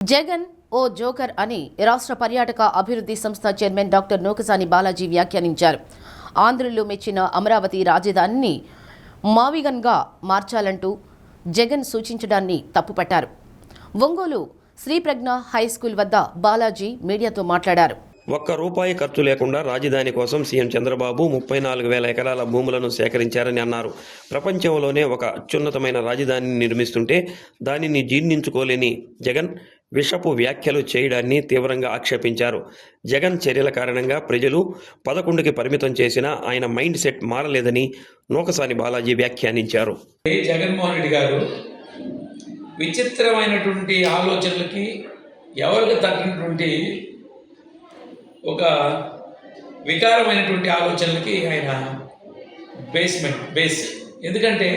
జగన్ ఓ joker అని రాష్ట్ర పర్యాటక అభివృద్ధి సంస్థ చైర్మన్ డాక్టర్ నూకసాని బాలాజీ వ్యాఖ్యానించారు. ఆంధ్రులు మెచ్చిన అమరావతి రాజధానిని మావిగన్గా మార్చాలంటూ జగన్ సూచించడాన్ని తప్పుపట్టారు. ఒంగోలు శ్రీప్రజ్ఞ హైస్కూల్ వద్ద బాలాజీ మీడియాతో మాట్లాడారు. ఒక్క రూపాయి ఖర్చు లేకుండా రాజధాని కోసం సీఎం చంద్రబాబు 34,000 ఎకరాల భూములను సేకరించారని అన్నారు. ప్రపంచంలోనే ఒక అత్యున్నతమైన రాజధానిని నిర్మిస్తుంటే దానిని జీర్ణించుకోలేని జగన్ విషపు వ్యాఖ్యలు చేయడాన్ని తీవ్రంగా ఆక్షేపించారు. జగన్ చర్యల కారణంగా ప్రజలు 11కి పరిమితం చేసినా ఆయన మైండ్ సెట్ మారలేదని నూకసాని బాలాజీ వ్యాఖ్యానించారు. జగన్మోహన్ రెడ్డి గారు విచిత్రమైనటువంటి ఆలోచనలకి ఎవరికి తగినటువంటి ఒక వికారమైనటువంటి ఆలోచనలకి ఆయన బేస్. ఎందుకంటే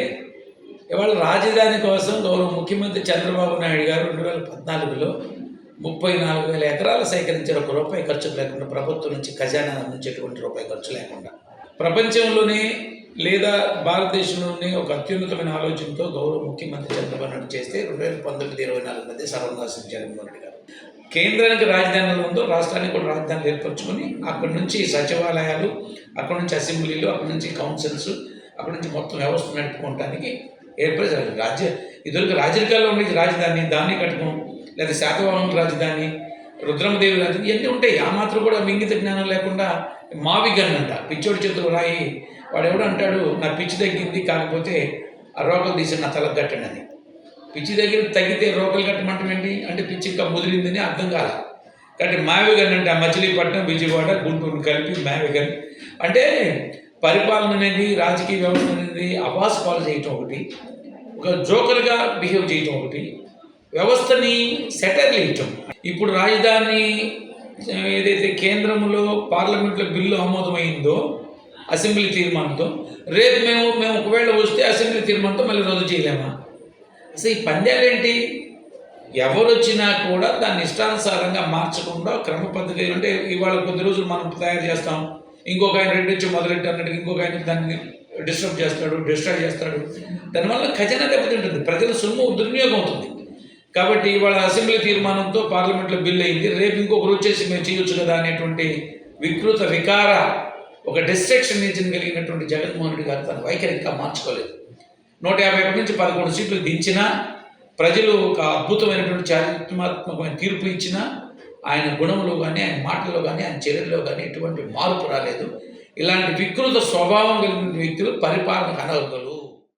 ఇవాళ రాజధాని కోసం గౌరవ ముఖ్యమంత్రి చంద్రబాబు నాయుడు గారు 2014లో 34,000 ఎకరాలు సేకరించారు. ₹1 ఖర్చు లేకుండా, ప్రభుత్వం నుంచి ఖజానా నుంచి ఎటువంటి రూపాయి ఖర్చు లేకుండా. ప్రపంచంలోనే లేదా భారతదేశంలోనే ఒక అత్యున్నతమైన ఆలోచనతో గౌరవ ముఖ్యమంత్రి చంద్రబాబు నాయుడు చేస్తే 2019-24 మధ్య సర్వనాశనం జగన్మోహన్ రెడ్డి గారు కేంద్రానికి రాజధానిలో ఉందో రాష్ట్రానికి కూడా రాజధానులు ఏర్పరచుకొని అక్కడి నుంచి సచివాలయాలు, అక్కడి నుంచి అసెంబ్లీలు, అక్కడి నుంచి కౌన్సిల్స్, అక్కడి నుంచి మొత్తం వ్యవస్థ నడుపుకోవటానికి ఏర్పరిచారు. ఇదివరకు రాజరికాల్లో ఉండేది రాజధాని, దాన్ని కట్టడం, లేదా శాతవాహనుల రాజధాని, రుద్రమదేవి రాజధాని, ఇవన్నీ ఉంటాయి. ఆ మాత్రం కూడా ఇంగిత జ్ఞానం లేకుండా మావిగన్ అంట, పిచ్చోడి చేతులు రాయి. వాడు ఎవడు అంటాడు నా పిచ్చి తగ్గింది, కాకపోతే ఆ రోకలు తీసి నా తలకు కట్టండి అని. పిచ్చి దగ్గర తగ్గితే రోకలు కట్టమంటం ఏంటి అంటే పిచ్చి ఇంకా ముదిరిందని అర్థం కాల. కాబట్టి మావిగన్ అంటే ఆ మచిలీపట్నం, విజయవాడ, గుంటూరు కలిపి మావిగన్ అంటే పరిపాలన అనేది, రాజకీయ వ్యవస్థ అనేది అబాస్ పాలు చేయటం ఒకటి, ఒక జోకర్గా బిహేవ్ చేయటం ఒకటి, వ్యవస్థని సెటర్లు ఇవ్వటం. ఇప్పుడు రాజధాని ఏదైతే కేంద్రంలో పార్లమెంట్లో బిల్లు ఆమోదమైందో అసెంబ్లీ తీర్మానంతో, రేపు మేము ఒకవేళ వస్తే అసెంబ్లీ తీర్మానంతో మళ్ళీ రద్దు చేయలేమా? అసలు ఈ పందేలేంటి? ఎవరు వచ్చినా కూడా దాన్ని ఇష్టానుసారంగా మార్చకుండా క్రమ పద్ధతి అంటే ఇవాళ కొద్ది రోజులు మనం తయారు చేస్తాం, ఇంకొక ఆయన రెడ్డి వచ్చి మొదలెట్టి అన్నట్టు ఇంకొక ఆయన దాన్ని డిస్ట్రాయ్ చేస్తాడు. దానివల్ల ఖజానా దెబ్బతింటుంది, ప్రజల సొమ్ము దుర్వినియోగం అవుతుంది. కాబట్టి ఇవాళ అసెంబ్లీ తీర్మానంతో పార్లమెంట్లో బిల్లు అయింది, రేపు ఇంకొకరు వచ్చేసి మేము చేయొచ్చు కదా అనేటువంటి వికృత వికార ఒక డిస్ట్రాక్షన్ నేచర్ కలిగినటువంటి జగన్మోహన్ రెడ్డి గారు తన వైఖరి ఇంకా మార్చుకోలేదు. 151 నుంచి 11 సీట్లు దించినా, ప్రజలు ఒక అద్భుతమైనటువంటి చారిత్రాత్మకమైన తీర్పు ఇచ్చినా, ఆయన గుణంలో కానీ, ఆయన మాటల్లో కానీ, ఆయన చర్యల్లో కానీ ఎటువంటి మార్పు రాలేదు. ఇలాంటి వికృత స్వభావం కలిగిన వ్యక్తులు పరిపాలనకు అనర్హులు.